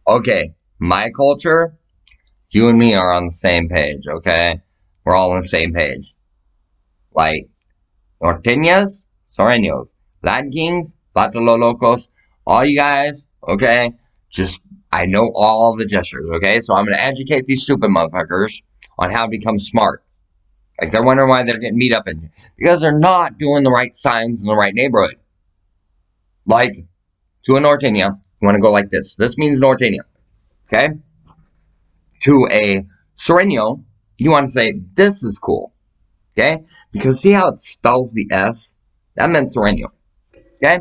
Okay, my culture, you and me are on the same page, okay? We're all on the same page. Like, Norteñas, Soreños, Latin Kings, Locos, all you guys, okay? Just, I know all the gestures, okay? So I'm gonna educate these stupid motherfuckers on how to become smart. Like, they're wondering why they're getting beat up, because they're not doing the right signs in the right neighborhood. Like, to a Norteña, you wanna go like this. This means Norteña, okay? To a Soreño, you wanna say, this is cool, okay? Because see how it spells the S? That meant Soreño, okay?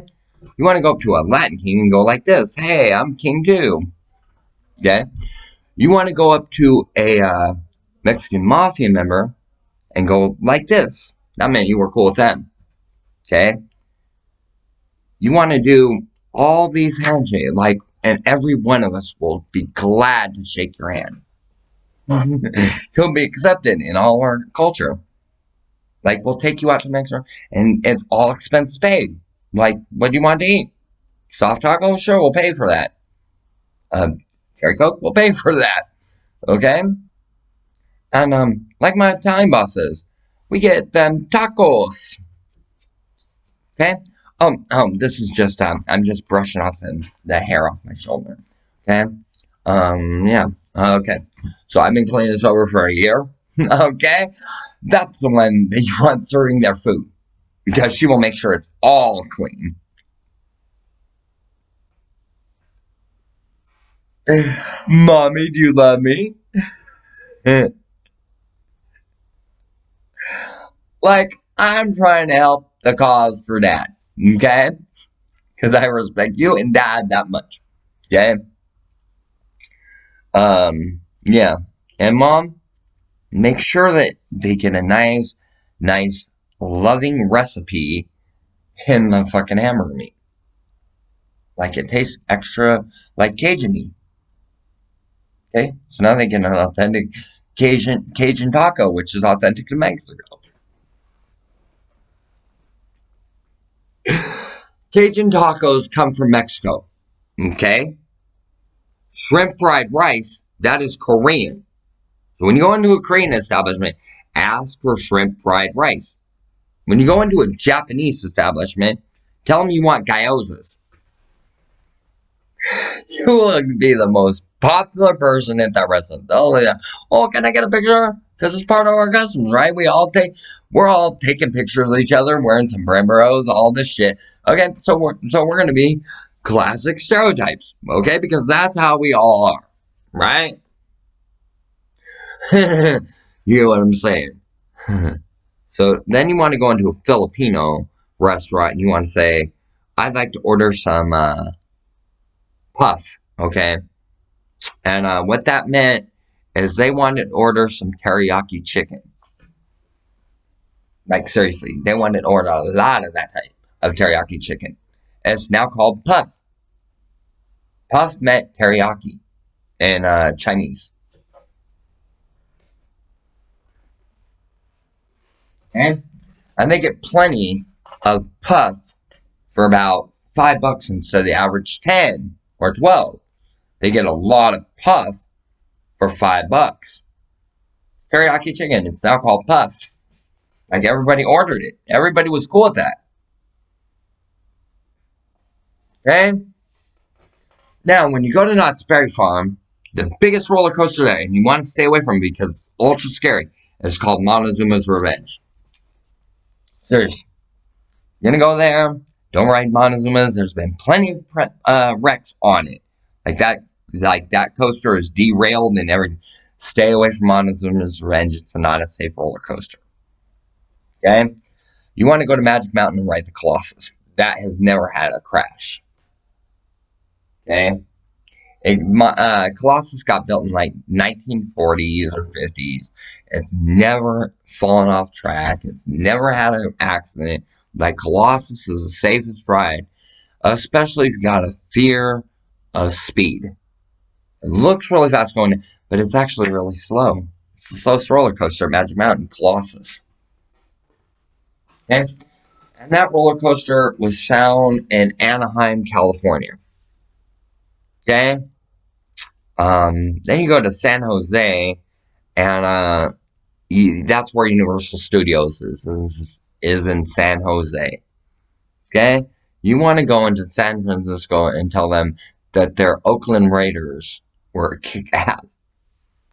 You want to go up to a Latin king and go like this. Hey, I'm king too. Okay? You want to go up to a Mexican mafia member and go like this. That meant you were cool with them. Okay? You want to do all these handshakes, like, and every one of us will be glad to shake your hand. He'll be accepted in all our culture. Like, we'll take you out to Mexico, and it's all expenses paid. Like, what do you want to eat? Soft taco? Sure, we'll pay for that. Cherry Coke? We'll pay for that. Okay? And, like my Italian boss says, we get them tacos. Okay? This is just, I'm just brushing off the hair off my shoulder. Okay? Yeah. Okay. So I've been cleaning this over for a year. Okay? That's the one that you want serving their food. Because she will make sure it's all clean. Mommy, do you love me? Like, I'm trying to help the cause for Dad. Okay? Because I respect you and Dad that much. Okay? Yeah. And Mom, make sure that they get a nice, loving recipe in the fucking hamburger meat. Like, it tastes extra, like Cajun-y. Okay? So now they get an authentic Cajun taco, which is authentic to Mexico. Cajun tacos come from Mexico. Okay? Shrimp fried rice, that is Korean. So when you go into a Korean establishment, ask for shrimp fried rice. When you go into a Japanese establishment, tell them you want gyozas. You will be the most popular person at that restaurant. Oh, can I get a picture? Because it's part of our customs, right? We're all taking pictures of each other, wearing sombreros, all this shit. Okay, so we're gonna be classic stereotypes, okay? Because that's how we all are, right? You know what I'm saying? So then you want to go into a Filipino restaurant and you want to say, I'd like to order some puff, okay? And what that meant is they wanted to order some teriyaki chicken. Like, seriously, they wanted to order a lot of that type of teriyaki chicken. It's now called puff. Puff meant teriyaki in Chinese. Okay? And they get plenty of puff for about $5 instead of the average 10 or 12. They get a lot of puff for $5. Teriyaki chicken, it's now called puff. Like, everybody ordered it. Everybody was cool with that. Okay? Now, when you go to Knott's Berry Farm, the biggest roller coaster there, and you want to stay away from it because it's ultra scary, is called Montezuma's Revenge. Seriously. You're gonna go there. Don't ride Montezuma's. There's been plenty of wrecks on it. Like that coaster is derailed and everything. Stay away from Montezuma's Revenge. It's not a safe roller coaster. Okay? You want to go to Magic Mountain and ride the Colossus. That has never had a crash. Okay? Colossus got built in like 1940s or 50s. It's never fallen off track. It's never had an accident. Like, Colossus is the safest ride, especially if you got a fear of speed. It looks really fast going, but it's actually really slow. It's the slowest roller coaster at Magic Mountain, Colossus. Okay? And that roller coaster was found in Anaheim, California. Okay? Then you go to San Jose, and that's where Universal Studios is in San Jose. Okay? You want to go into San Francisco and tell them that their Oakland Raiders were kick-ass.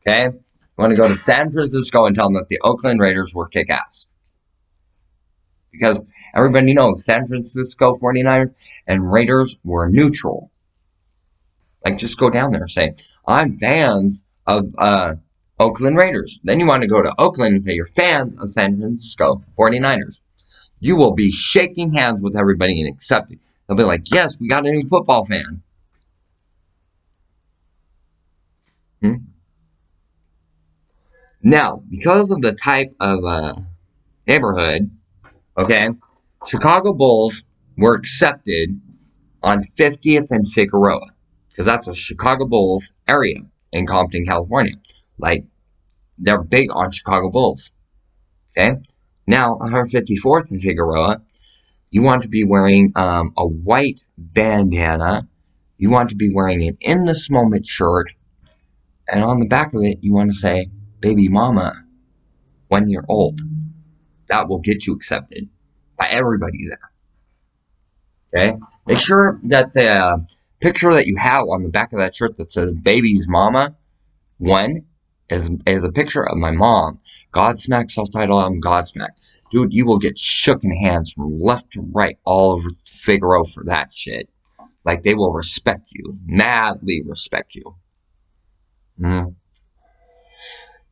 Okay? You want to go to San Francisco and tell them that the Oakland Raiders were kick-ass. Because everybody knows San Francisco 49ers and Raiders were neutral. Like, just go down there and say, I'm fans of Oakland Raiders. Then you want to go to Oakland and say you're fans of San Francisco 49ers. You will be shaking hands with everybody and accepting. They'll be like, yes, we got a new football fan. Now, because of the type of neighborhood, okay, Chicago Bulls were accepted on 50th and Figueroa, because that's a Chicago Bulls area in Compton, California. Like, they're big on Chicago Bulls. Okay? Now, 154th and Figueroa, you want to be wearing a white bandana. You want to be wearing an In This Moment shirt. And on the back of it, you want to say, Baby Mama, 1 year old. That will get you accepted by everybody there. Okay? Make sure that the picture that you have on the back of that shirt that says Baby's Mama 1 is a picture of my mom. Godsmack, self-titled album Godsmack. Dude, you will get shook in hands from left to right all over Figueroa for that shit. Like, they will respect you. Madly respect you. You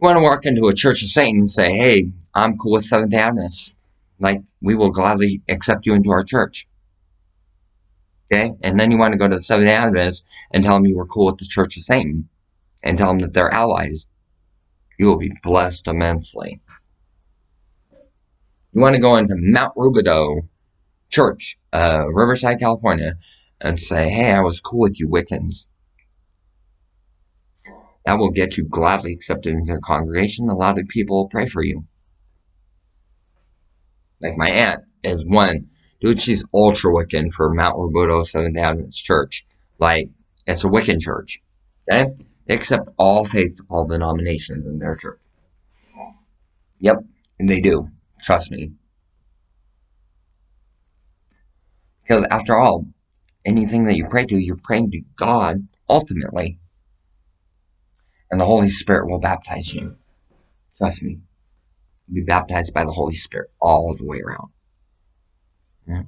want to walk into a Church of Satan and say, hey, I'm cool with Seventh-day Adventists. Like, we will gladly accept you into our church. Okay? And then you want to go to the Seventh-day Adventists and tell them you were cool with the Church of Satan. And tell them that they're allies. You will be blessed immensely. You want to go into Mount Rubidoux Church, Riverside, California, and say, hey, I was cool with you Wiccans. That will get you gladly accepted into their congregation. A lot of people will pray for you. Like, my aunt is one. Dude, she's ultra Wiccan for Mount Rubidoux Seventh-day Adventist Church. Like, it's a Wiccan church. Okay? They accept all faiths, all denominations in their church. Yep, and they do. Trust me. Because after all, anything that you pray to, you're praying to God, ultimately. And the Holy Spirit will baptize you. Trust me. You'll be baptized by the Holy Spirit all the way around. Yeah.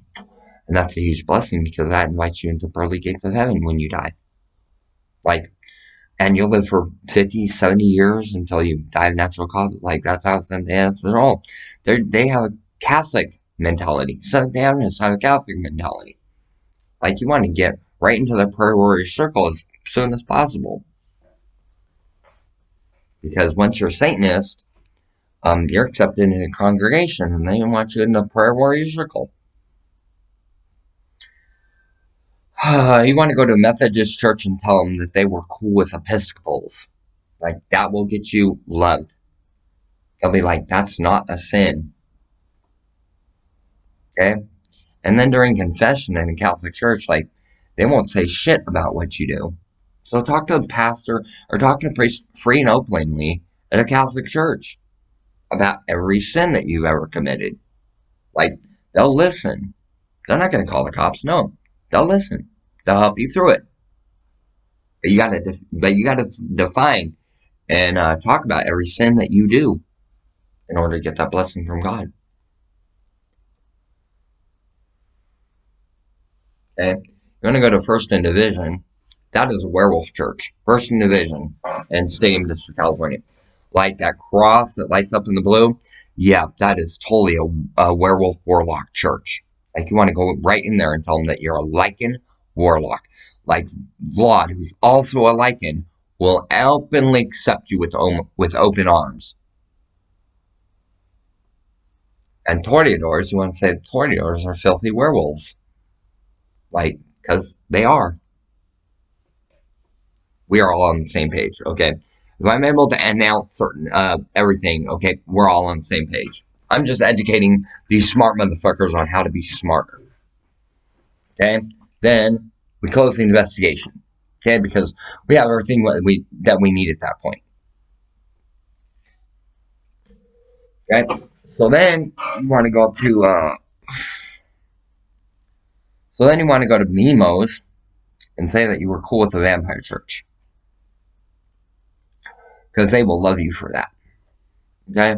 And that's a huge blessing because that invites you into the pearly gates of heaven when you die. Like, and you'll live for 50, 70 years until you die of natural causes. Like, that's how Seventh-day Adventists are all. They have a Catholic mentality. Seventh-day Adventists have a Catholic mentality. Like, you want to get right into the prayer warrior circle as soon as possible. Because once you're a Satanist, you're accepted in a congregation, and they want you in the prayer warrior circle. You want to go to a Methodist church and tell them that they were cool with Episcopals. Like, that will get you loved. They'll be like, that's not a sin. Okay? And then during confession in a Catholic church, like, they won't say shit about what you do. So talk to a pastor or talk to a priest free and openly at a Catholic church about every sin that you've ever committed. Like, they'll listen. They're not going to call the cops. No, they'll listen. They'll help you through it. But you gotta define and talk about every sin that you do in order to get that blessing from God. Okay, you want to go to First and Division. That is a werewolf church. First and Division in Stadium District, California. Like that cross that lights up in the blue. Yeah, that is totally a werewolf warlock church. Like, you want to go right in there and tell them that you're a Lycan warlock. Like, Vlad, who's also a Lycan, will openly accept you with open arms. And Toreadors, you want to say Toreadors are filthy werewolves. Like, because they are. We are all on the same page, okay? If I'm able to announce certain everything, okay, we're all on the same page. I'm just educating these smart motherfuckers on how to be smarter. Okay? Then we close the investigation. Okay, because we have everything that we need at that point. Okay, so then you want to go up to so then you want to go to Mimos and say that you were cool with the Vampire Church, because they will love you for that. Okay,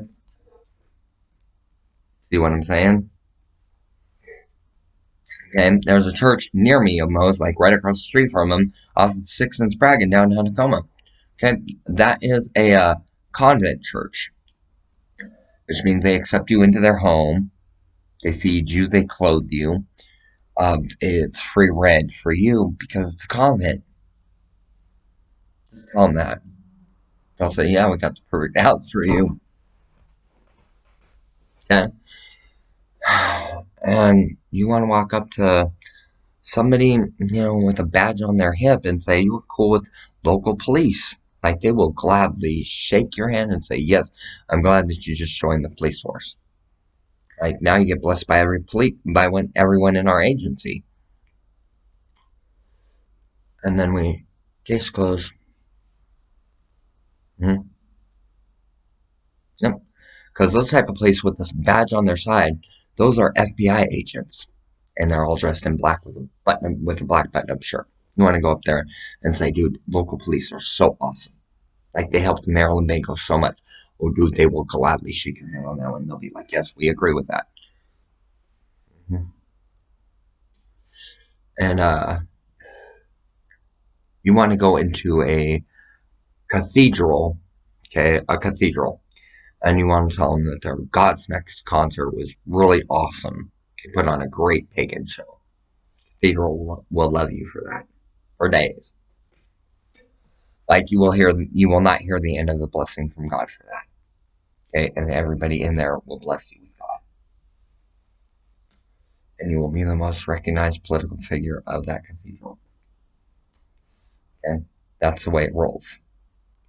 see what I'm saying? Okay, there's a church near me, almost like right across the street from them, off of 6th and Sprague in downtown Tacoma. Okay, that is a convent church, which means they accept you into their home, they feed you, they clothe you. It's free rent for you because it's a convent. Just tell them that. They'll say, yeah, we got the perfect house for you. Okay, and you want to walk up to somebody, with a badge on their hip and say you were cool with local police. Like, they will gladly shake your hand and say, yes, I'm glad that you just joined the police force. Like, now you get blessed by everyone in our agency. And then case closed. Yep. Because those type of police with this badge on their side, those are FBI agents. And they're all dressed in black with a black button-up shirt. You want to go up there and say, dude, local police are so awesome. Like, they helped Marilyn Mango so much. Oh, dude, they will gladly shake your hand on that one. They'll be like, yes, we agree with that. And you want to go into a cathedral, okay, and you want to tell them that their Godsmack concert was really awesome. They put on a great pagan show. Cathedral will love you for that, for days. Like, you will not hear the end of the blessing from God for that. Okay, and everybody in there will bless you with God. And you will be the most recognized political figure of that cathedral. Okay, that's the way it rolls.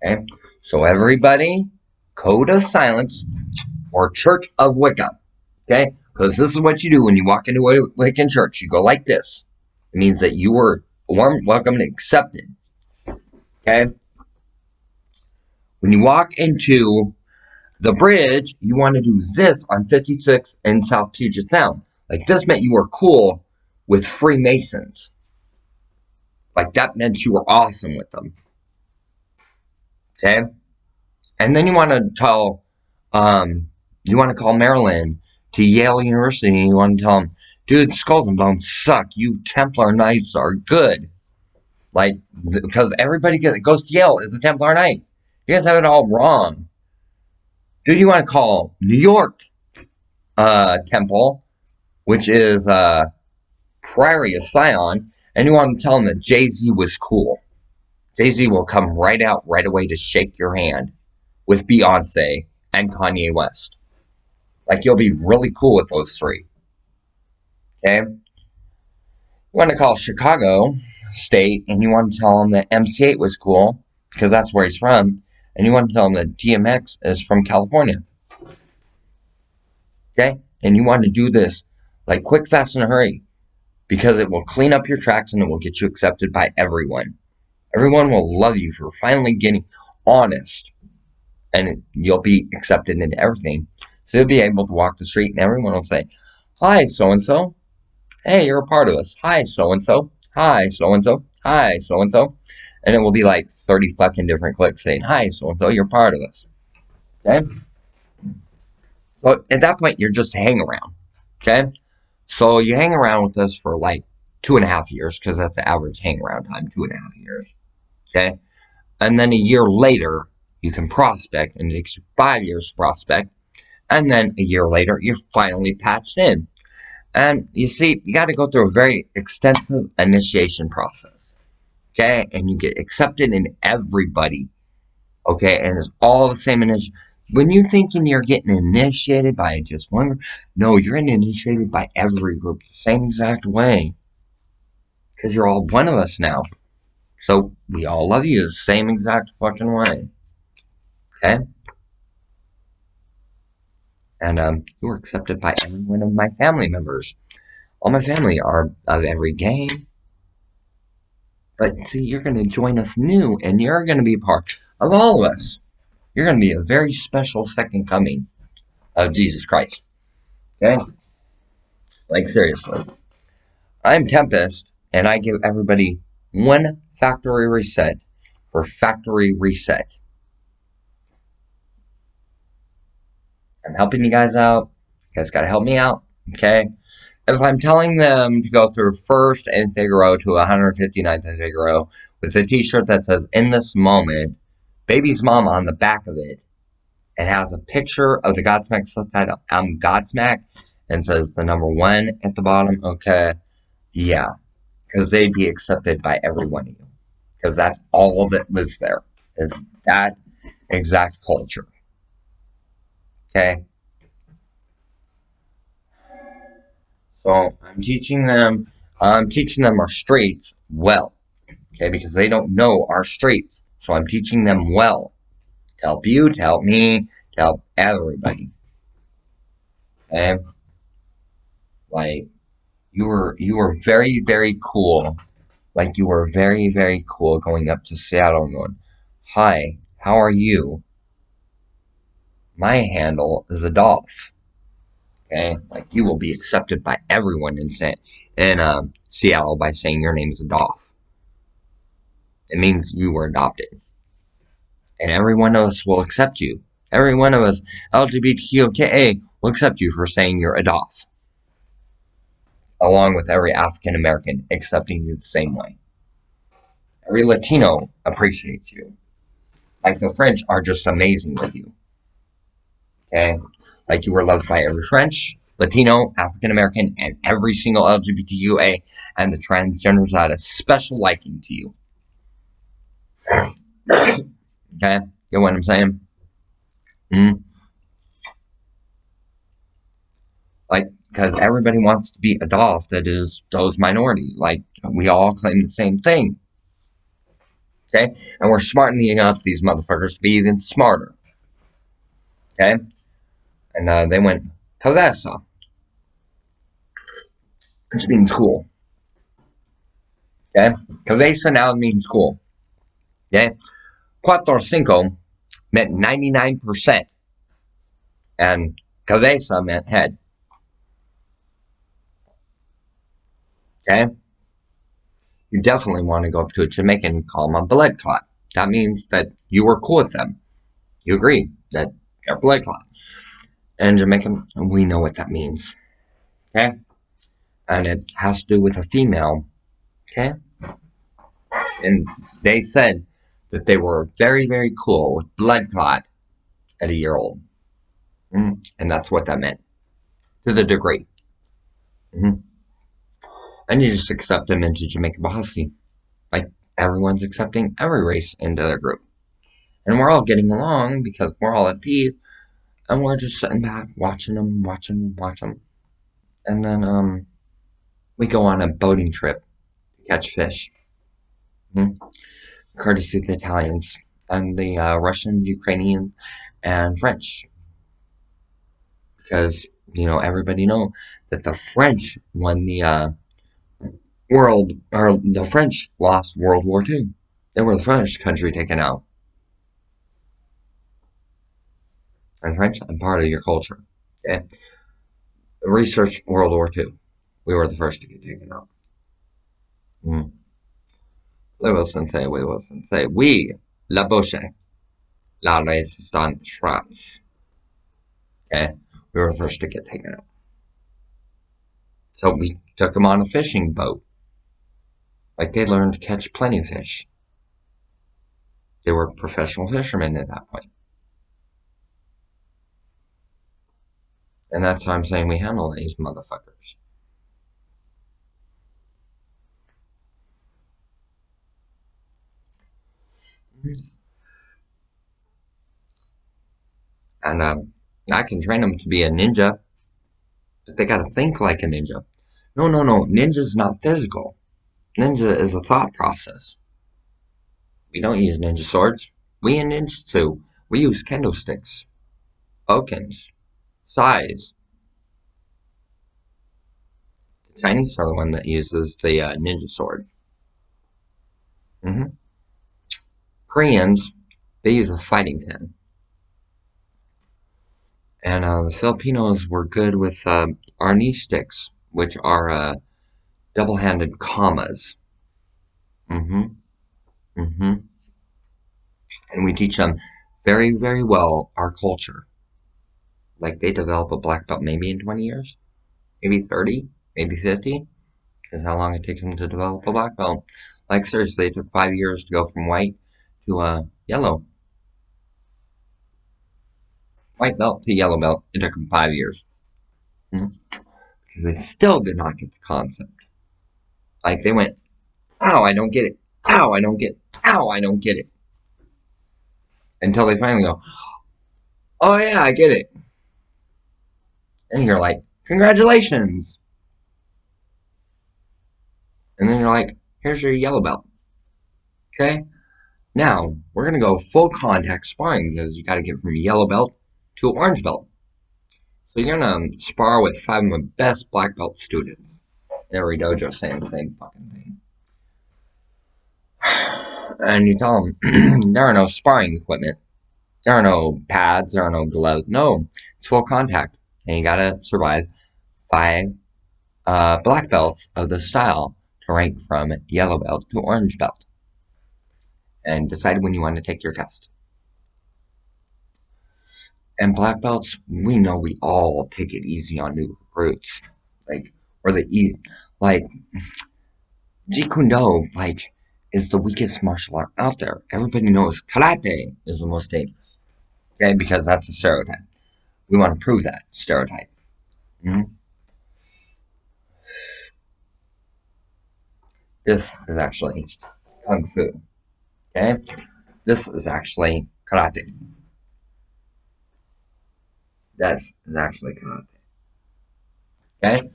Okay, so everybody, Code of Silence or Church of Wicca. Okay, because this is what you do when you walk into a Wiccan church. You go like this. It means that you were warm, welcome, and accepted. Okay, when you walk into the bridge, you want to do this on 56 in South Puget Sound. Like, this meant you were cool with Freemasons. Like, that meant you were awesome with them. Okay? And then you want to call Maryland to Yale University, and you want to tell them, dude, Skulls and Bones suck. You Templar Knights are good. Like, because everybody that goes to Yale is a Templar Knight. You guys have it all wrong. Dude, you want to call New York Temple, which is Priory of Sion, and you want to tell them that Jay-Z was cool. Jay-Z will come right out right away to shake your hand with Beyonce and Kanye West. Like, you'll be really cool with those three. Okay? You want to call Chicago State, and you want to tell them that MC8 was cool, because that's where he's from, and you want to tell them that DMX is from California. Okay? And you want to do this, like, quick, fast, and a hurry, because it will clean up your tracks and it will get you accepted by everyone. Everyone will love you for finally getting honest, and you'll be accepted into everything. So you'll be able to walk the street and everyone will say, hi, so-and-so. Hey, you're a part of us. Hi, so-and-so. Hi, so-and-so. Hi, so-and-so. And it will be like 30 fucking different clicks saying, hi, so-and-so, you're part of us. Okay? But at that point, you're just hang around. Okay? So you hang around with us for like 2.5 years, because that's the average hang around time, 2.5 years. Okay? And then a year later, you can prospect, and it takes you 5 years to prospect. And then a year later, you're finally patched in. And you see, you got to go through a very extensive initiation process. Okay? And you get accepted in everybody. Okay? And it's all the same initiation. When you're thinking you're getting initiated by just one group, no, you're getting initiated by every group the same exact way. Because you're all one of us now. So we all love you the same exact fucking way. Okay? And you were accepted by every one of my family members. All my family are of every gang, But see, you're going to join us new, and you're going to be part of all of us. You're going to be a very special second coming of Jesus Christ. Okay? Like, seriously. I'm Tempest, and I give everybody one factory reset for factory reset. I'm helping you guys out. You guys gotta help me out, okay? If I'm telling them to go through first and Figaro to 159th and Figaro with a t-shirt that says, in this moment, baby's mom on the back of it, and has a picture of the Godsmack subtitle, I'm Godsmack, and says the number 1 at the bottom, okay, yeah, because they'd be accepted by every one of you. Because that's all that lives there, is that exact culture. Okay? So I'm teaching them our streets well. Okay, because they don't know our streets. So I'm teaching them well. To help you, to help me, to help everybody. Okay? Like, you were very, very cool. Like, you were very, very cool going up to Seattle and going, hi, how are you? My handle is Adolf. Okay, like you will be accepted by everyone in Seattle by saying your name is Adolf. It means you were adopted, and every one of us will accept you. Every one of us, LGBTQIA, will accept you for saying you're Adolf, along with every African American accepting you the same way. Every Latino appreciates you. Like the French are just amazing with you. Okay, like you were loved by every French, Latino, African American, and every single LGBTQA, and the transgenders had a special liking to you. Okay, get what I'm saying? Mm. Like, because everybody wants to be Adolf that is those minority. Like, we all claim the same thing. Okay, and we're smartening up these motherfuckers to be even smarter. Okay, and they went cabeza, which means cool. Okay, cabeza now means cool. Okay, cuatro cinco meant 99%, and cabeza meant head. Okay, you definitely want to go up to a Jamaican and call them a blood clot. That means that you were cool with them. You agree that you're a blood clot. And Jamaican, we know what that means. Okay, and it has to do with a female. Okay, and they said that they were very, very cool with blood clot at a year old. And that's what that meant, to the degree. Mm-hmm. And you just accept them into Jamaican Bahasi. Like, everyone's accepting every race into their group. And we're all getting along because we're all at peace. And we're just sitting back, watching them. And then, we go on a boating trip to catch fish. Courtesy of the Italians and the Russians, Ukrainians, and French. Because, everybody know that the French won the the French lost World War II. They were the first country taken out. And French, I'm part of your culture. Okay? Research World War II. We were the first to get taken out. We will say, we, la Bouche, la Résistance France. Okay? We were the first to get taken out. So we took them on a fishing boat. Like, they learned to catch plenty of fish. They were professional fishermen at that point. And that's how I'm saying we handle these motherfuckers. And I can train them to be a ninja, but they gotta think like a ninja. No. Ninja's not physical. Ninja is a thought process. We don't use ninja swords. We in ninjutsu, we use kendo sticks, bokens, sais. The Chinese are the one that uses the ninja sword. Mm-hmm. Koreans, they use a fighting fan. And the Filipinos were good with our knee sticks, which are double-handed commas. Mm-hmm. Mm-hmm. And we teach them very, very well our culture. Like they develop a black belt maybe in 20 years, maybe 30, maybe 50, is how long it takes them to develop a black belt. Like seriously, it took 5 years to go from white to yellow. White belt to yellow belt. It took them 5 years. Mm-hmm. They still did not get the concept. Like they went, ow, I don't get it. Ow, I don't get it. Ow, I don't get it. Until they finally go, oh yeah, I get it. And you're like, congratulations. And then you're like, here's your yellow belt. Okay? Now, we're going to go full contact sparring because you got to get from yellow belt to orange belt. So you're going to spar with 5 of my best black belt students. Every dojo saying the same fucking thing. And you tell them, there are no sparring equipment. There are no pads. There are no gloves. No, it's full contact. And you got to survive 5 black belts of the style to rank from yellow belt to orange belt. And decide when you want to take your test. And black belts, we know we all take it easy on new recruits. Like, or like, Jeet Kune Do, like, is the weakest martial art out there. Everybody knows karate is the most dangerous. Okay, because that's a stereotype. We want to prove that stereotype. Mm-hmm. This is actually kung fu. Okay, this is actually karate. That is actually karate. Okay.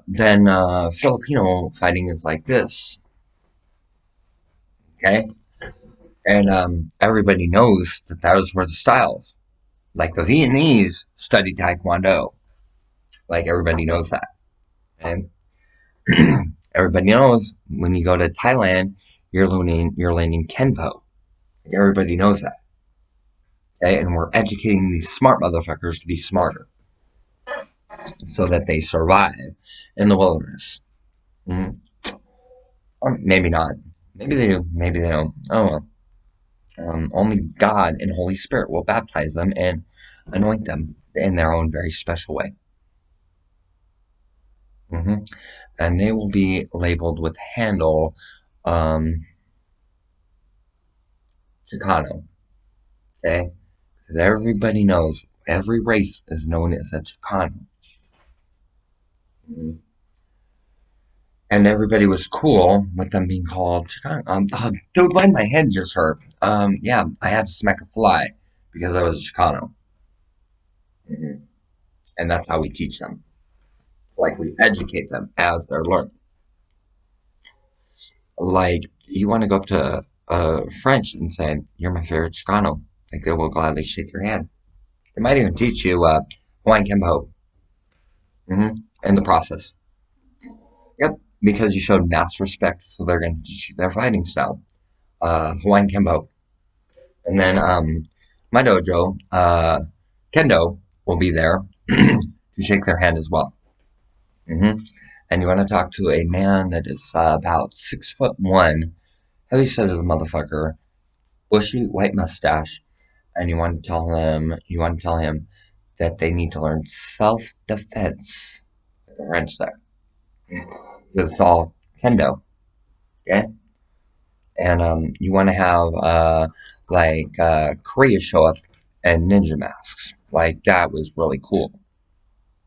Then Filipino fighting is like this. Okay, and everybody knows that those were the styles. Like the Vietnamese studied Taekwondo. Like everybody knows that. Okay, everybody knows when you go to Thailand, you're learning Kenpo. Like, everybody knows that. Okay, and we're educating these smart motherfuckers to be smarter, so that they survive in the wilderness. Mm-hmm. Or maybe not. Maybe they do. Maybe they don't. Oh well. Only God and Holy Spirit will baptize them and anoint them in their own very special way. Mm-hmm. And they will be labeled with handle Chicano. Okay? Because everybody knows, every race is known as a Chicano. Mm-hmm. And everybody was cool with them being called Chicano. Dude, when my head just hurt. Yeah, I had to smack a fly because I was Chicano. Mm-hmm. And that's how we teach them. Like we educate them as they're learning. Like you want to go up to French and say, "You're my favorite Chicano." Like they will gladly shake your hand. They might even teach you Hawaiian Kempo. Mm-hmm. In the process. Yep, because you showed mass respect, so they're going to teach you their fighting style. Hawaiian Kempo. And then my dojo, Kendo, will be there to shake their hand as well. Mm-hmm. And you want to talk to a man that is about 6'1", heavy set as a motherfucker, bushy white mustache, and you want to tell him that they need to learn self-defense. The French there. It's all Kendo. Okay? And you want to have Korea show up in ninja masks. Like that was really cool.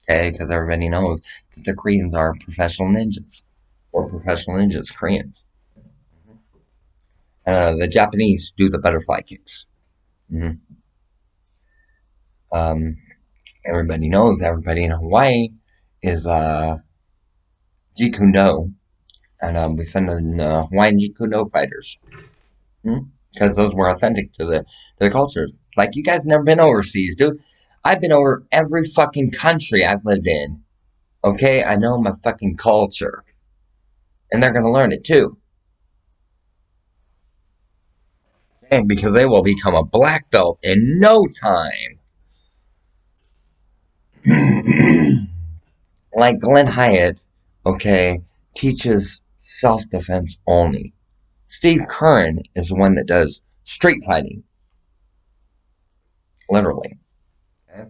Okay, because everybody knows that the Koreans are professional ninjas. Or professional ninjas, Koreans. The Japanese do the butterfly kicks. Mm-hmm. Everybody knows everybody in Hawaii is Jeet Kune Do. And we send in Hawaiian Jeet Kune Do fighters. Because those were authentic to the culture. Like, you guys never been overseas, dude. I've been over every fucking country I've lived in. Okay? I know my fucking culture. And they're gonna learn it too. Okay, because they will become a black belt in no time. Like Glenn Hyatt, okay, teaches self-defense only. Steve Curran is the one that does street fighting, literally. Okay.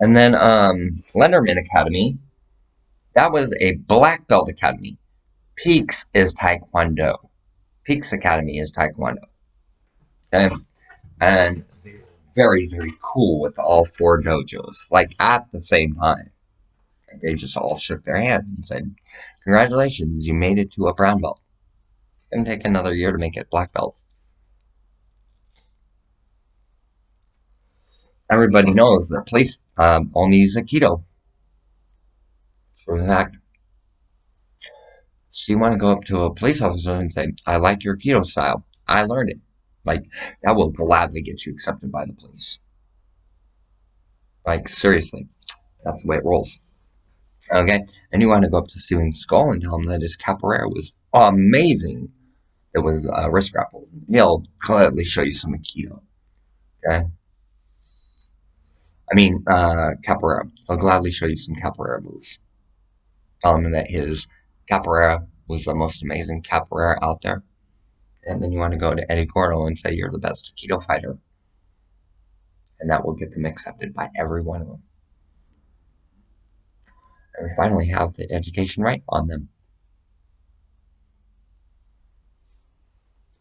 And then Lenderman Academy, that was a black belt academy. Peaks is Taekwondo. Peaks Academy is Taekwondo. Okay? And they're very, very cool with all four dojos, like at the same time. They just all shook their hands and said, "Congratulations, you made it to a brown belt. It's going to take another year to make it black belt." Everybody knows that police only use Aikido. For the fact, so you want to go up to a police officer and say, "I like your Aikido style. I learned it." Like, that will gladly get you accepted by the police. Like, seriously, that's the way it rolls. Okay? And you want to go up to Steven Skull and tell him that his capoeira was amazing. It was wrist grapple. He'll gladly show you some Aikido. Okay? I mean, capoeira. He'll gladly show you some capoeira moves. Tell him that his capoeira was the most amazing capoeira out there. And then you want to go to Eddie Gordo and say you're the best Aikido fighter. And that will get them accepted by every one of them. And we finally have the education right on them.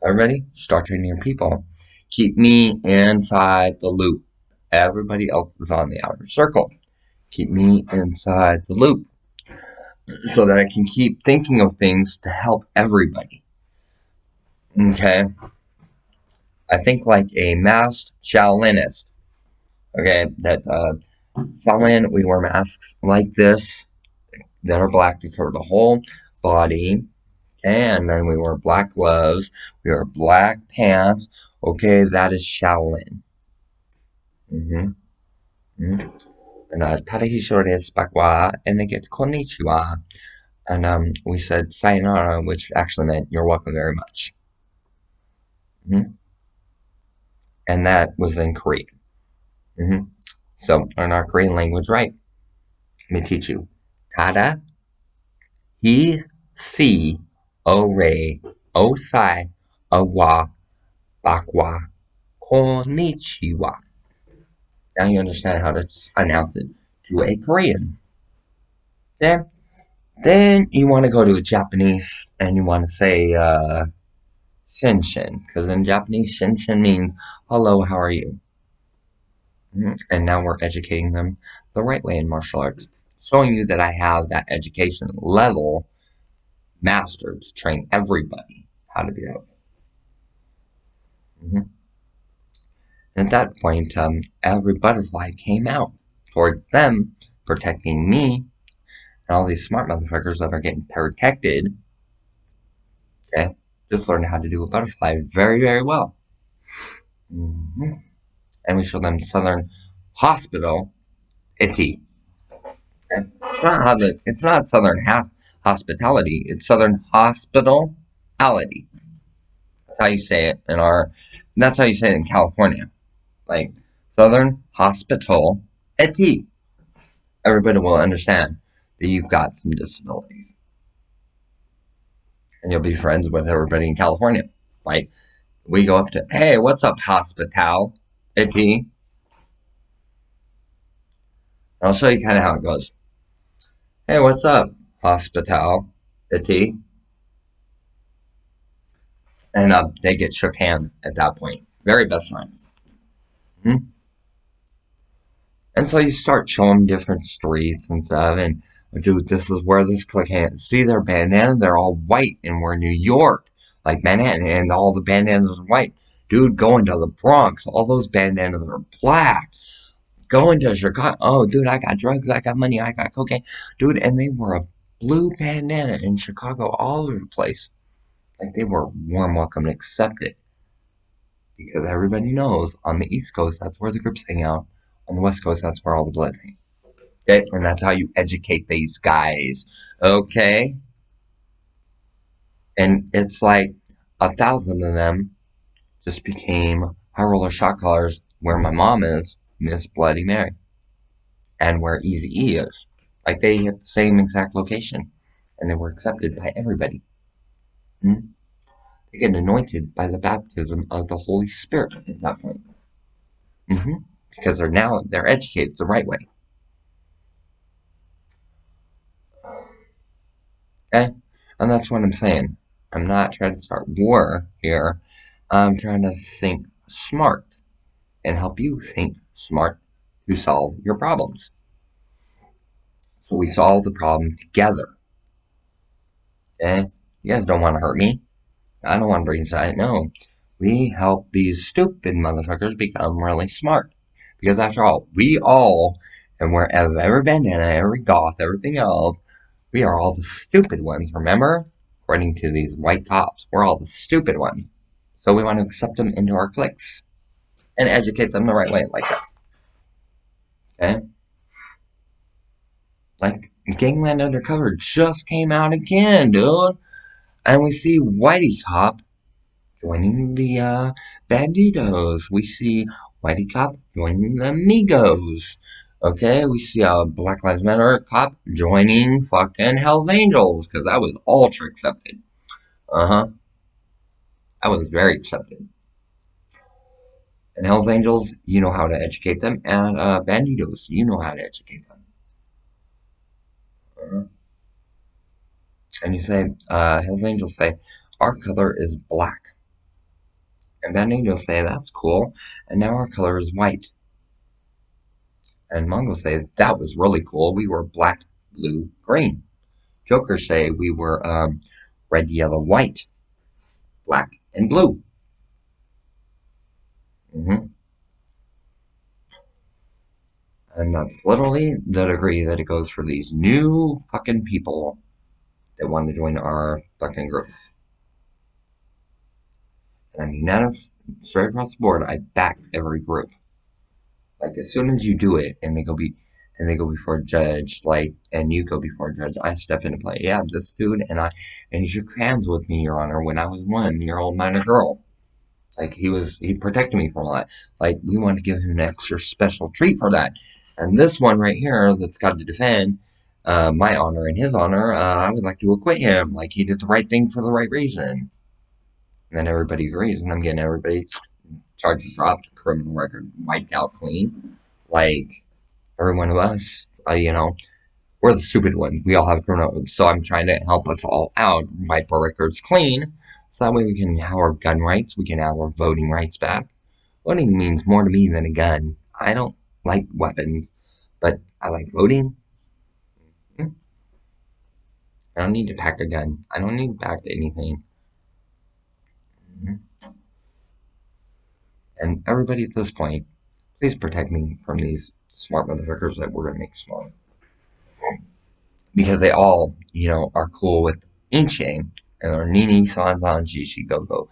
Everybody, start training your people. Keep me inside the loop. Everybody else is on the outer circle. Keep me inside the loop so that I can keep thinking of things to help everybody. Okay? I think like a masked Shaolinist. Okay? That Shaolin, we wear masks like this that are black to cover the whole body. And then we wear black gloves. We wear black pants. Okay, that is Shaolin. Mm-hmm. Mm-hmm. And Tadahisho desu bakwa, and they get konnichiwa. And we said sayonara, which actually meant you're welcome very much. Mm-hmm. And that was in Korean. Mm-hmm. So learn our Korean language right. Let me teach you. Tada, he, si, o re, o sai, a wa, bakwa, konnichiwa. Now you understand how to announce it to a Korean. Then you want to go to a Japanese and you want to say shinshin, because in Japanese shinshin means hello, how are you? And now we're educating them the right way in martial arts, showing you that I have that education level mastered to train everybody how to be that way. And at that point, every butterfly came out towards them, protecting me, and all these smart motherfuckers that are getting protected, okay, just learned how to do a butterfly very, very well. And we show them Southern Hospital Iti. Okay? It's not Southern Hospitality, it's Southern Hospitality. That's how you say it that's how you say it in California. Like, Southern Hospital Iti. Everybody will understand that you've got some disabilities. And you'll be friends with everybody in California. Like, we go up to, "Hey, what's up, Hospital Iti?" And I'll show you kind of how it goes. "Hey, what's up, Hospital Iti?" And they get shook hands at that point. Very best friends. Mm-hmm. And so you start showing different streets and stuff, and dude, this is where this clique hands. See their bandana? They're all white, and we're in New York, like Manhattan, and all the bandanas are white. Dude, going to the Bronx, all those bandanas are black. Going to Chicago, oh, dude, I got drugs, I got money, I got cocaine. Dude, and they wore a blue bandana in Chicago all over the place. Like, they were warm, welcome, and accepted. Because everybody knows on the East Coast, that's where the groups hang out. On the West Coast, that's where all the blood hangs. Okay? And that's how you educate these guys. Okay? And it's like 1,000 of them just became high roller shot callers where my mom is, Miss Bloody Mary, and where Easy E is. Like they hit the same exact location, and they were accepted by everybody. Hmm? They get anointed by the baptism of the Holy Spirit at that point. Hmm. Because they're educated the right way. Okay? And that's what I'm saying. I'm not trying to start war here. I'm trying to think smart and help you think smart to solve your problems. So we solve the problem together. Okay? You guys don't want to hurt me. I don't want to bring side. No. We help these stupid motherfuckers become really smart. Because after all, we all, and wherever every bandana, every goth, everything else, we are all the stupid ones, remember? According to these white cops, we're all the stupid ones. So we want to accept them into our cliques and educate them the right way, like that. Okay? Like, Gangland Undercover just came out again, dude. And we see Whitey Cop joining the Banditos. We see Whitey Cop joining the Migos. Okay, we see a Black Lives Matter cop joining fucking Hell's Angels, because that was ultra accepted. Uh-huh. That was very accepted. And Hell's Angels, you know how to educate them, and Banditos, you know how to educate them. Uh-huh. And you say, Hell's Angels say, our color is black. And Banditos say, that's cool, and now our color is white. And Mongo says, that was really cool, we were black, blue, green. Joker say we were red, yellow, white, black, and blue. Mm-hmm. And that's literally the degree that it goes for these new fucking people that want to join our fucking groups. And I mean, that is straight across the board. I back every group. Like as soon as you do it, and they go before a judge, like, and you go before a judge, I step into play. Yeah, this dude and he shook hands with me, Your Honor, when I was 1-year-old minor girl. Like he protected me from all that. Like we want to give him an extra special treat for that. And this one right here that's got to defend my honor and his honor, I would like to acquit him. Like he did the right thing for the right reason. And then everybody agrees, and I'm getting everybody charges dropped, criminal record wiped out clean. Like every one of us, we're the stupid ones. We all have criminal, so I'm trying to help us all out, wipe our records clean, so that way we can have our gun rights, we can have our voting rights back. Voting means more to me than a gun. I don't like weapons, but I like voting. I don't need to pack a gun. I don't need to pack anything. And everybody at this point, please protect me from these smart motherfuckers that we're gonna make smart. Because they all, are cool with Inche, and or Nini, Sanban, Jishi, Gogo,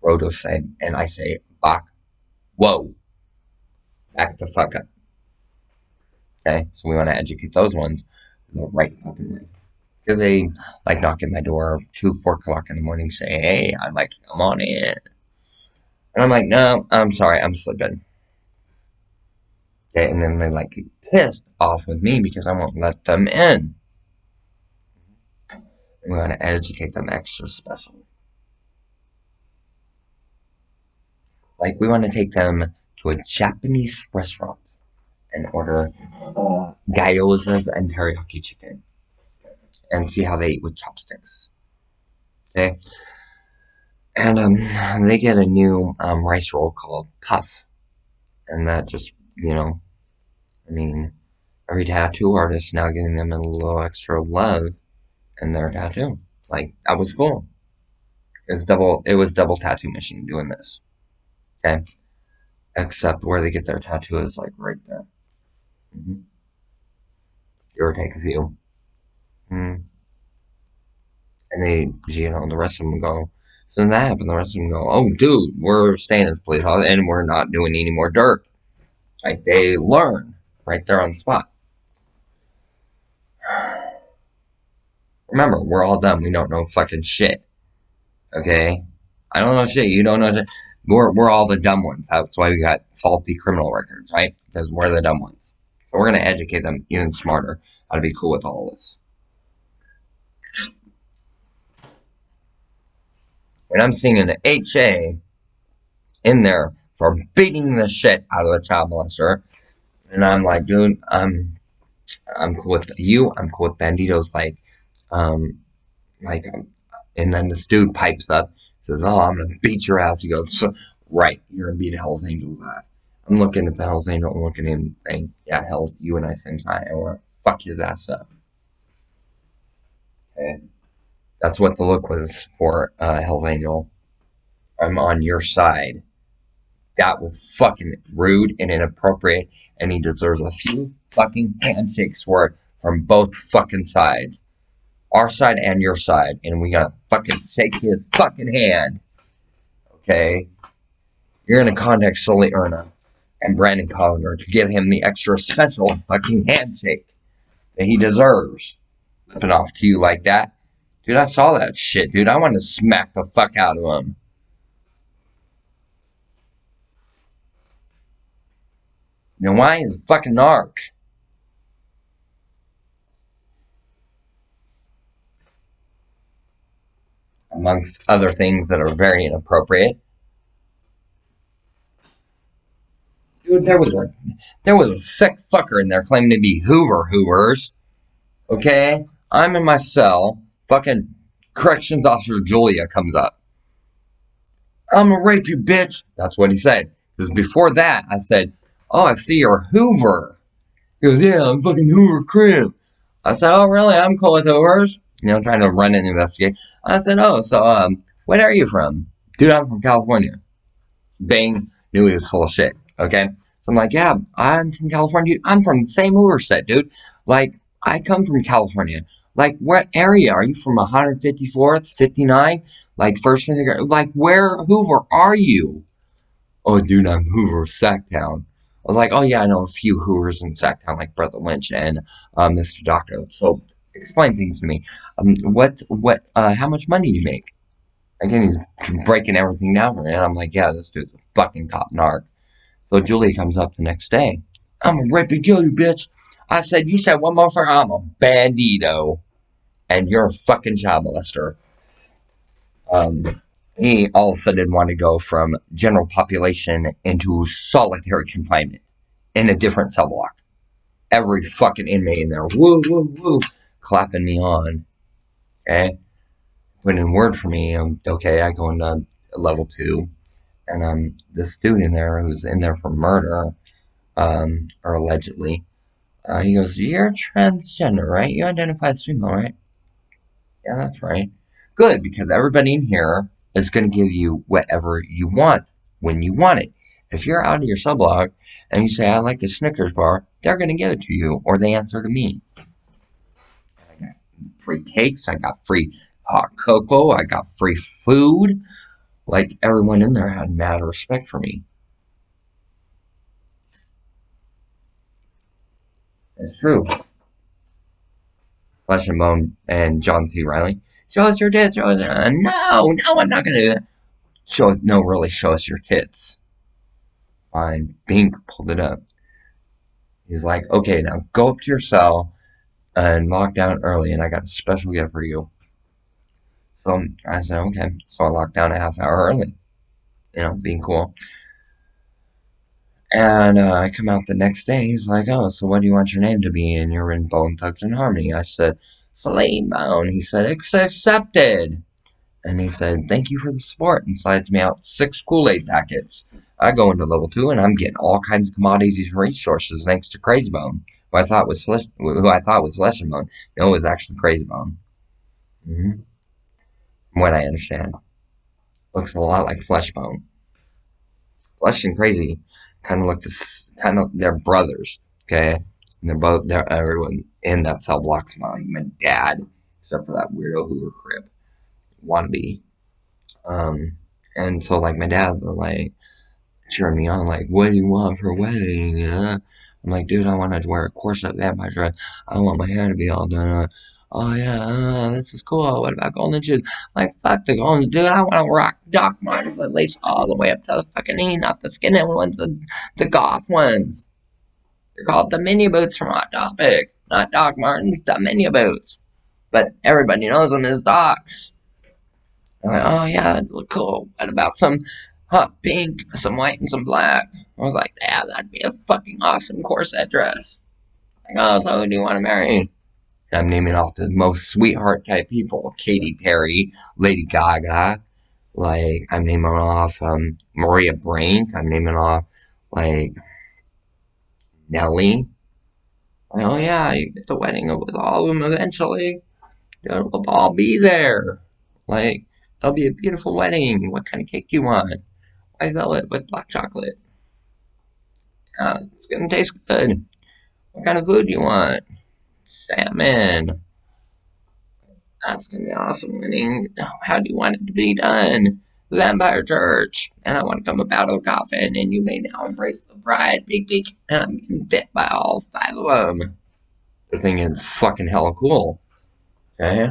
Roto say, and I say, Bach, whoa, back the fuck up. Okay, so we want to educate those ones the right fucking way. Because they like knock at my door 4 o'clock in the morning, say, hey, I'd like to come on in. And I'm like, no, I'm sorry, I'm sleeping. Okay, and then they like get pissed off with me because I won't let them in. And we want to educate them extra special. Like we want to take them to a Japanese restaurant and order gyozas and teriyaki chicken and see how they eat with chopsticks. Okay, and they get a new rice roll called puff, and that just every tattoo artist now giving them a little extra love in their tattoo. Like that was cool. It was double tattoo machine doing this. Okay, except where they get their tattoo is like right there. Mm-hmm. Give or take a few. Mm. And the rest of them go. So then that happened. The rest of them go, oh, dude, we're staying in this place and we're not doing any more dirt. Like they learn right there on the spot. Remember, we're all dumb. We don't know fucking shit. Okay? I don't know shit. You don't know shit. We're all the dumb ones. That's why we got salty criminal records, right? Because we're the dumb ones. So we're gonna educate them even smarter how to be cool with all this. And I'm seeing an HA in there for beating the shit out of a child molester. And I'm like, dude, I'm cool with you. I'm cool with banditos. Like, and then this dude pipes up, says, "Oh, I'm gonna beat your ass." He goes, so, "Right, you're gonna beat a Hell's Angel's ass." I'm looking at the Hell's Angel, I'm looking at him, saying, "Yeah, Hell's you and I same time, and we're gonna fuck his ass up." Okay, that's what the look was for Hell's Angel. I'm on your side. That was fucking rude and inappropriate, and he deserves a few fucking handshakes for it from both fucking sides. Our side and your side, and we gotta fucking shake his fucking hand. Okay? You're gonna contact Sully Erna and Brandon Colliner to give him the extra special fucking handshake that he deserves. Flipping off to you like that. Dude, I saw that shit, dude. I wanted to smack the fuck out of him. You know why? He's a fucking narc. Amongst other things that are very inappropriate. Dude, there was a sick fucker in there claiming to be Hoovers. Okay? I'm in my cell. Fucking corrections officer Julia comes up. "I'm gonna rape you, bitch." That's what he said. Because before that, I said, "Oh, I see you're a Hoover." He goes, "Yeah, I'm fucking Hoover Crib." I said, "Oh, really? I'm cool with Hoovers." You know, trying to run and investigate. I said, "Oh, so, what are you from?" "Dude, I'm from California." Bang, knew he was full of shit. Okay? So I'm like, "Yeah, I'm from California. I'm from the same Hoover set, dude. Like, I come from California. Like, what area? Are you from 154th, 59? Like, first, like, where Hoover are you?" "Oh, dude, I'm Hoover, Sacktown." I was like, "Oh, yeah, I know a few Hoovers in Sacktown, like Brother Lynch and Mr. Doctor. So, explain things to me. How much money do you make?" Again, he's breaking everything down for me. And I'm like, "Yeah, this dude's a fucking top narc." So Julie comes up the next day. "I'm gonna rape and kill you, bitch." I said, "You said one more for I'm a bandito. And you're a fucking child molester." He all of a sudden wanted to go from general population into solitary confinement in a different cell block. Every fucking inmate in there, woo, woo, woo, clapping me on. Okay? Put in word for me. Okay, I go into level 2. And this dude in there who's in there for murder, or allegedly, he goes, "You're transgender, right? You identify as female, right?" "Yeah, that's right." "Good, because everybody in here is going to give you whatever you want when you want it. If you're out of your cell block and you say, 'I like a Snickers bar,' they're going to give it to you, or they answer to me. I got free cakes, I got free hot cocoa, I got free food. Like, everyone in there had mad respect for me. It's true. Flesh and Bone and John C. Reilly. "Show us your tits. Show us." No, I'm not going to do that. Really, show us your tits. Fine. Bink pulled it up. He's like, "Okay, now go up to your cell and lock down early, and I got a special gift for you." So I said, "Okay." So I locked down a half hour early, being cool. And I come out the next day. He's like, "Oh, so what do you want your name to be?" "And you're in Bone Thugs-n-Harmony." I said, "Celine Bone." He said, "It's accepted." And he said, "Thank you for the support," and slides me out 6 Kool-Aid packets. I go into level 2, and I'm getting all kinds of commodities and resources thanks to Crazy Bone, who I thought was Flesh and Bone. No, it was actually Crazy Bone. Mm-hmm. From what I understand. Looks a lot like Flesh Bone. Flesh and Crazy they're brothers, okay? And everyone in that cell block's my dad, except for that weirdo Hoover Crib wannabe. And so, like, my dad, they're like cheering me on, like, "What do you want for a wedding?" I'm like, "Dude, I want to wear a corset vampire dress. I want my hair to be all done. oh yeah, this is cool. What about Golden Shoes? Like, fuck the Golden Dude. I want to rock Doc Martens at least all the way up to the fucking knee, not the skinny ones, the goth ones. They're called the mini boots from Hot Topic, not Doc Martens, the mini boots. But everybody knows them as Docs. Like, oh yeah, that look cool. What about some hot pink, some white, and some black? I was like, yeah, that'd be a fucking awesome corset dress. Like, oh, so who do you want to marry? And I'm naming off the most sweetheart type people: Katy Perry, Lady Gaga. Like, I'm naming off Maria Brink. I'm naming off like Nelly. Like, oh yeah, you get the wedding with all of them eventually. We'll all be there. Like, it'll be a beautiful wedding. What kind of cake do you want? White velvet with black chocolate. It's gonna taste good. What kind of food do you want? Salmon. That's gonna be an awesome wedding. How do you want it to be done? Vampire Church. And I want to come up out of the coffin, and you may now embrace the bride. Peek, peek. And I'm getting bit by all five of them. The thing is fucking hella cool. Okay?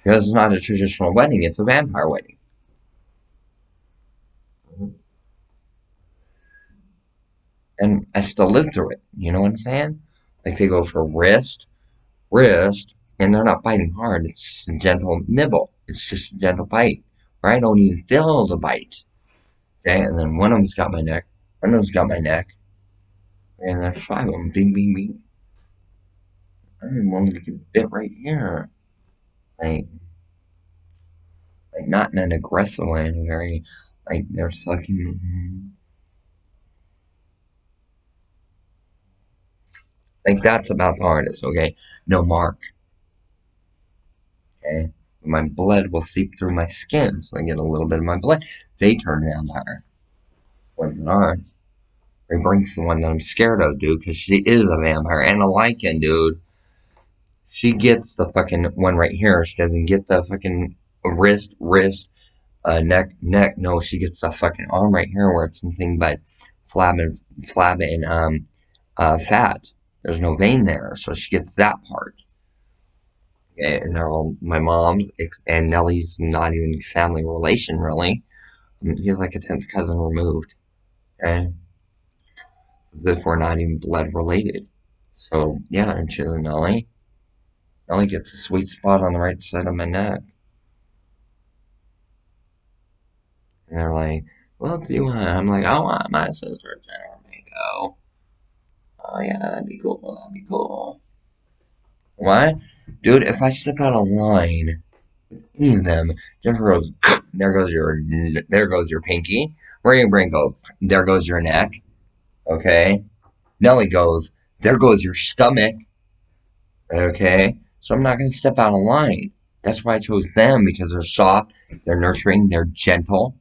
Because it's not a traditional wedding, it's a vampire wedding. And I still live through it. You know what I'm saying? Like, they go for wrist, and they're not biting hard. It's just a gentle nibble. It's just a gentle bite. Where I don't even feel the bite. Okay, and then one of them's got my neck. One of them's got my neck. And there's five of them. Bing, bing, bing. I even wanted to get bit right here. Like not in an aggressive way, in a very, like, they're sucking. Like, that's about the hardest, okay? No mark. Okay? My blood will seep through my skin, so I get a little bit of my blood. They turn vampire. Ones that aren't. Ray Brink's the one that I'm scared of, dude, because she is a vampire and a Lycan, dude. She gets the fucking one right here. She doesn't get the fucking wrist, neck. No, she gets the fucking arm right here where it's nothing but flab and fat. There's no vein there, so she gets that part. Okay, and they're all my mom's, and Nellie's not even family relation, really. He's like a 10th cousin removed. Okay? As if we're not even blood related. So, yeah, I'm choosing Nellie. Nellie gets a sweet spot on the right side of my neck. And they're like, what do you want? I'm like, I want my sister Jennifer Mango. Oh, yeah, that'd be cool. That'd be cool. What? Dude, if I step out of line, any of them, Jennifer goes, there goes your pinky. Maria Brain goes, there goes your neck. Okay? Nellie goes, there goes your stomach. Okay? So I'm not going to step out of line. That's why I chose them, because they're soft, they're nurturing, they're gentle.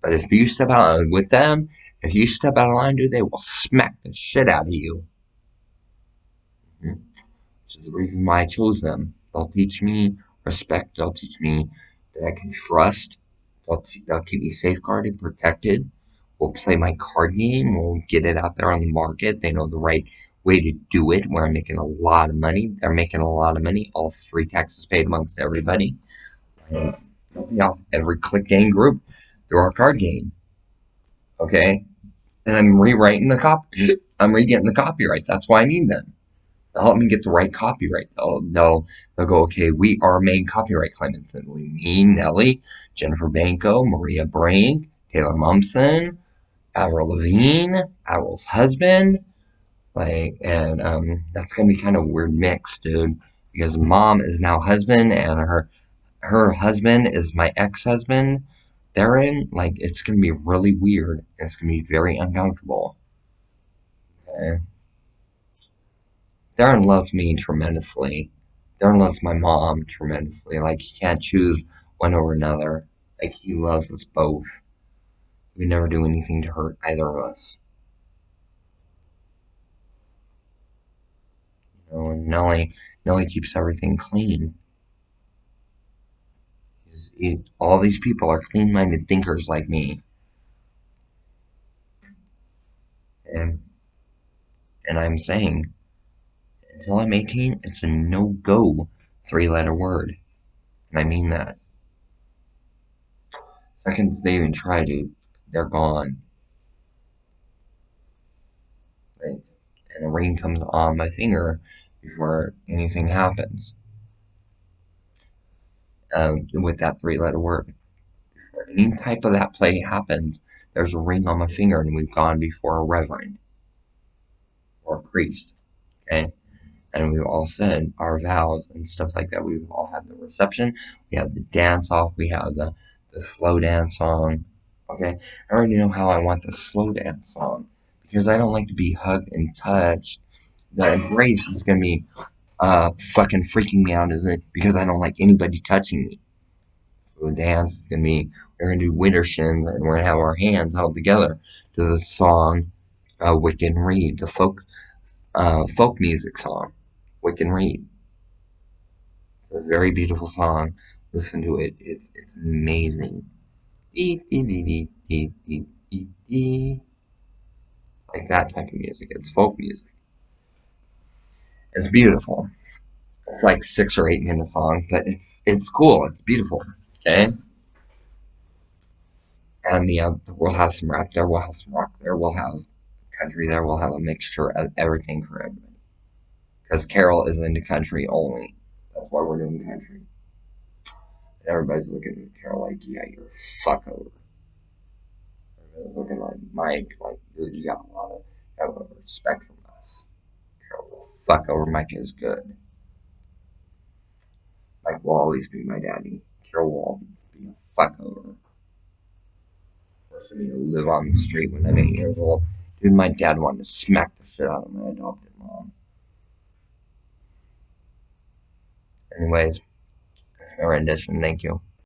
But if you step out with them, if you step out of line, dude, they will smack the shit out of you. Which is the reason why I chose them. They'll teach me respect. They'll teach me that I can trust. They'll keep me safeguarded, protected. We'll play my card game. We'll get it out there on the market. They know the right way to do it. Where I'm making a lot of money. They're making a lot of money. All three taxes paid amongst everybody. And they'll be off every Click Game group through our card game. Okay? And I'm rewriting the copy. I'm re-getting the copyright. That's why I need them. They'll help me get the right copyright. They'll go, okay, we are main copyright claimants. And me, Nellie, Jennifer Banco, Maria Brink, Taylor Momsen, Avril Lavigne, Avril's husband. And that's gonna be kind of a weird mix, dude. Because mom is now husband, and her husband is my ex-husband. It's gonna be really weird. It's gonna be very uncomfortable. Okay? Darren loves me tremendously. Darren loves my mom tremendously. Like, he can't choose one over another. Like, he loves us both. We never do anything to hurt either of us. You know, and Nellie keeps everything clean. All these people are clean-minded thinkers like me. And I'm saying, until I'm 18, it's a no-go 3-letter word. And I mean that. Second, they even try to, they're gone. Like, and a ring comes on my finger before anything happens. With that 3-letter word. Before any type of that play happens, there's a ring on my finger, and we've gone before a reverend or a priest. Okay? And we've all said our vows and stuff like that. We've all had the reception, we have the dance off, we have the slow dance song. Okay, I already know how I want the slow dance song because I don't like to be hugged and touched. The embrace is gonna be fucking freaking me out, isn't it? Because I don't like anybody touching me. So the dance is gonna be, we're gonna do winter shins and we're gonna have our hands held together to the song Wiccan Reed, the folk music song. Wiccan Reed. It's a very beautiful song. Listen to it. It's amazing. Like that type of music. It's folk music. It's beautiful. It's like 6 or 8 minute song, but it's cool. It's beautiful. Okay. And we'll have some rap there. We'll have some rock there. We'll have country there. We'll have a mixture of everything for everybody. Because Carol is into country only. That's why we're doing country. And everybody's looking at Carol like, yeah, you're a fuck over. Everybody's looking like Mike, like, dude, you got a lot of respect from us. Carol, the fuck over. Mike is good. Mike will always be my daddy. Carol will always be a fuck over. Forcing me to live on the street when I'm 8 years old. Dude, my dad wanted to smack the shit out of my adopted mom. Anyways, that's my rendition. Thank you.